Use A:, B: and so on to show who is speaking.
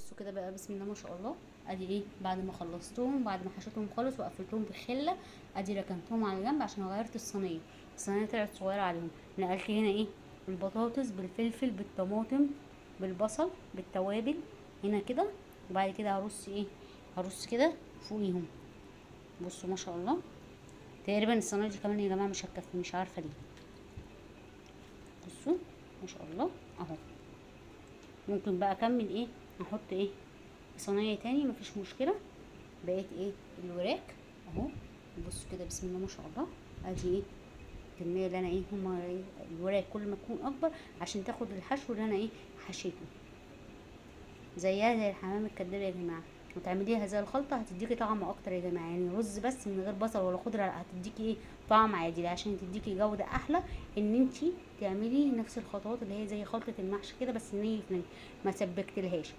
A: بصوا كده بقى، بسم الله ما شاء الله. ادي ايه بعد ما خلصتهم، بعد ما حشيتهم خالص وقفلتهم بخله، ادي ركنتهم على جنب عشان غيرت الصينيه طلعت صغيره عليهم. نقلت هنا ايه البطاطس بالفلفل بالطماطم بالبصل بالتوابل هنا كده. وبعد كده هرص كده فوقيهم. بصوا ما شاء الله، تقريبا الصينيه دي كمان يا جماعه مش هتكفي، مش عارفه ليه. بصوا ما شاء الله اهو. ممكن بقى اكمل ايه، احط ايه صينيه تاني مفيش مشكله. بقيت ايه الوراك اهو. بصوا كده بسم الله ما شاء الله. ادي ايه الكميه اللي انا ايه هما إيه الوراك كل ما تكون اكبر عشان تاخد الحشو اللي انا ايه حشيته. زيها زي الحمام الكداب يا جماعه، وتعمليها زي الخلطه هتديكي طعم اكتر يا جماعه. يعني رز بس من غير بصل ولا خضره لا، هتديكي ايه طعم عادي عشان تديكي جوده احلى. ان انتي تعملي نفس الخطوات اللي هي زي خلطه المحشي كده، بس ني في ني، ما سبكتلهاش.